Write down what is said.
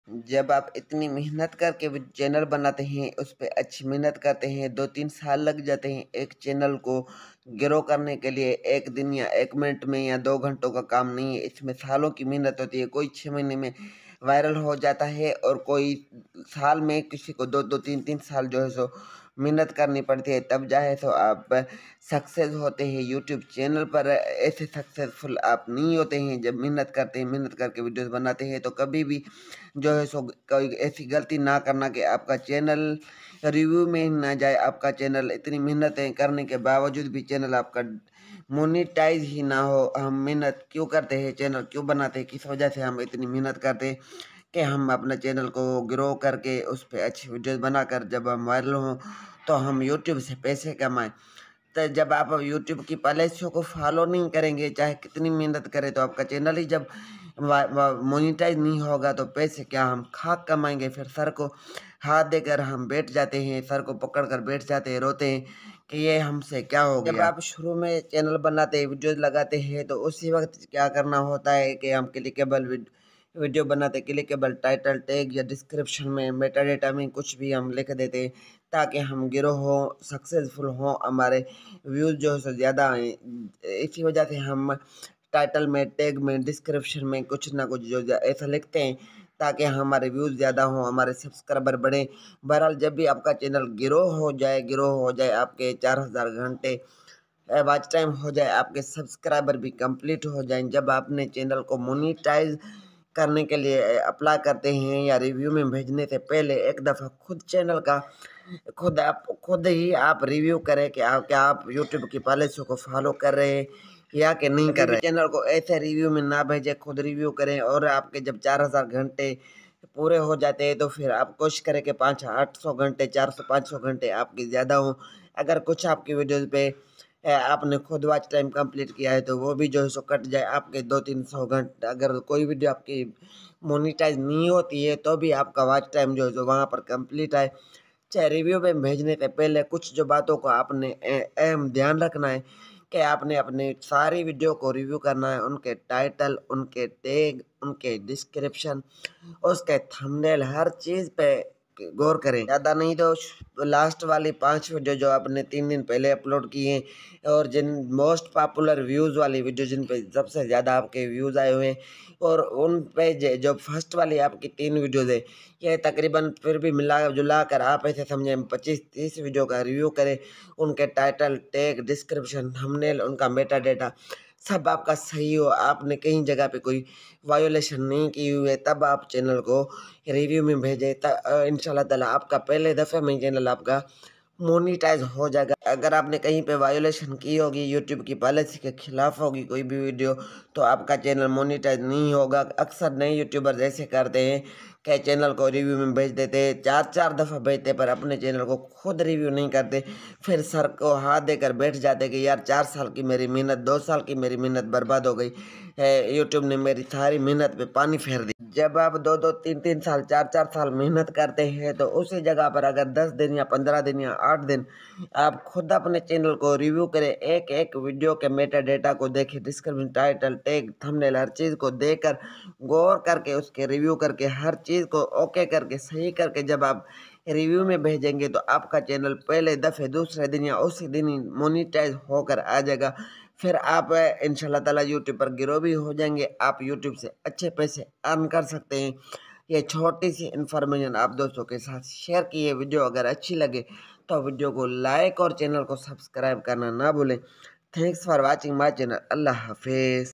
जब आप इतनी मेहनत करके भी चैनल बनाते हैं, उस पे अच्छी मेहनत करते हैं, 2-3 साल लग जाते हैं एक चैनल को ग्रो करने के लिए, 1 दिन या 1 मिनट में या 2 घंटों का काम नहीं है, इसमें सालों की मेहनत होती है। कोई 6 महीने में वायरल हो जाता है और कोई साल में, किसी को 2-2 3-3 साल जो है सो मेहनत करनी पड़ती है, तब जाए तो आप सक्सेस होते हैं यूट्यूब चैनल पर। ऐसे सक्सेसफुल आप नहीं होते हैं जब मेहनत करते हैं, मेहनत करके वीडियोस बनाते हैं। तो कभी भी जो है सो कोई ऐसी गलती ना करना कि आपका चैनल रिव्यू में ना जाए, आपका चैनल इतनी मेहनतें करने के बावजूद भी चैनल आपका मोनेटाइज ही ना हो। हम मेहनत क्यों करते हैं, चैनल क्यों बनाते हैं, किस वजह से हम इतनी मेहनत करते हैं कि हम अपने चैनल को ग्रो करके उस पर अच्छी वीडियोस बनाकर जब हम वायरल हों तो हम यूट्यूब से पैसे कमाएं। तो जब आप यूट्यूब की पॉलिसियों को फॉलो नहीं करेंगे, चाहे कितनी मेहनत करें, तो आपका चैनल ही जब मोनेटाइज नहीं होगा तो पैसे क्या हम खाक कमाएंगे। फिर सर को हाथ देकर हम बैठ जाते हैं, सर को पकड़ कर बैठ जाते हैं, रोते हैं कि ये हमसे क्या हो गया। जब आप शुरू में चैनल बनाते हैं, वीडियोज लगाते हैं, तो उसी वक्त क्या करना होता है कि हम क्लिकेबल वीडियो बनाते, क्लिकेबल टाइटल टैग या डिस्क्रिप्शन में मेटा डेटा में कुछ भी हम लिख देते हैं ताकि हम ग्रो हो, सक्सेसफुल हो, हमारे व्यूज़ जो है सो ज़्यादा आएँ। इसी वजह से हम टाइटल में, टैग में, डिस्क्रिप्शन में कुछ ना कुछ जो ऐसा लिखते हैं ताकि हमारे व्यूज़ ज़्यादा हों, हमारे सब्सक्राइबर बढ़ें। बहरहाल जब भी आपका चैनल ग्रो हो जाए, आपके 4000 घंटे वॉच टाइम हो जाए, आपके सब्सक्राइबर भी कंप्लीट हो जाएं, जब आपने चैनल को मोनेटाइज करने के लिए अप्लाई करते हैं या रिव्यू में भेजने से पहले एक दफ़ा खुद चैनल का खुद ही आप रिव्यू करें कि क्या आप यूट्यूब की पॉलिसी को फॉलो कर रहे हैं या कि नहीं कर रहे। चैनल को ऐसे रिव्यू में ना भेजें, खुद रिव्यू करें। और आपके जब 4000 घंटे पूरे हो जाते हैं तो फिर आप कोशिश करें कि 500-800 घंटे, 400-500 घंटे आपके ज़्यादा हों। अगर कुछ आपकी वीडियोज़ पे आपने खुद वॉच टाइम कंप्लीट किया है तो वो भी जो है सो कट जाए आपके 200-300 घंटे। अगर कोई वीडियो आपकी मोनेटाइज नहीं होती है तो भी आपका वॉच टाइम जो है सो वहाँ पर कंप्लीट आए। चाहे रिव्यू में भेजने से पहले कुछ जो बातों को आपने अहम ध्यान रखना है कि आपने अपनी सारी वीडियो को रिव्यू करना है, उनके टाइटल, उनके टैग, उनके डिस्क्रिप्शन, उसके थंबनेल, हर चीज़ पे गौर करें। ज़्यादा नहीं तो लास्ट वाली 5 वीडियो जो आपने 3 दिन पहले अपलोड किए हैं और जिन मोस्ट पॉपुलर व्यूज़ वाली वीडियो जिन पे सबसे ज़्यादा आपके व्यूज़ आए हुए हैं, और उन पे जो फर्स्ट वाली आपकी 3 वीडियोज़ है, ये तकरीबन फिर भी मिला जुला कर आप ऐसे समझें 25-30 वीडियो का रिव्यू करें। उनके टाइटल, टैग, डिस्क्रिप्शन, थंबनेल, उनका मेटा डेटा सब आपका सही हो, आपने कहीं जगह पे कोई वायोलेशन नहीं की हुई है, तब आप चैनल को रिव्यू में भेजें। इंशाल्लाह ताला आपका पहले दफ़े में चैनल आपका मोनेटाइज हो जाएगा। अगर आपने कहीं पे वायोलेशन की होगी, यूट्यूब की पॉलिसी के खिलाफ होगी कोई भी वीडियो, तो आपका चैनल मोनेटाइज नहीं होगा। अक्सर नए यूट्यूबर्स ऐसे करते हैं कि चैनल को रिव्यू में भेज देते हैं, 4-4 दफ़ा भेजते पर अपने चैनल को खुद रिव्यू नहीं करते। फिर सर को हाथ देकर बैठ जाते कि यार 4 साल की मेरी मेहनत, 2 साल की मेरी मेहनत बर्बाद हो गई है, यूट्यूब ने मेरी सारी मेहनत पे पानी फेर दी। जब आप 2-2, 3-3 साल, 4-4 साल मेहनत करते हैं तो उसी जगह पर अगर 10 दिन या 15 दिन या 8 दिन आप खुद अपने चैनल को रिव्यू करें, एक एक वीडियो के मेटा डेटा को देखें, डिस्क्रिप्शन, टाइटल, टैग, थंबनेल, हर चीज़ को देखकर गौर करके उसके रिव्यू करके हर चीज़ को ओके करके सही करके जब आप रिव्यू में भेजेंगे तो आपका चैनल पहले दफ़े दूसरे दिन या उसी दिन ही मोनेटाइज होकर आ जाएगा। फिर आप इंशाल्लाह ताला यूट्यूब पर ग्रो भी हो जाएंगे, आप यूट्यूब से अच्छे पैसे अर्न कर सकते हैं। ये छोटी सी इन्फॉर्मेशन आप दोस्तों के साथ शेयर की। ये वीडियो अगर अच्छी लगे तो वीडियो को लाइक और चैनल को सब्सक्राइब करना ना भूलें। Thanks for watching my channel. Allah हाफिज़।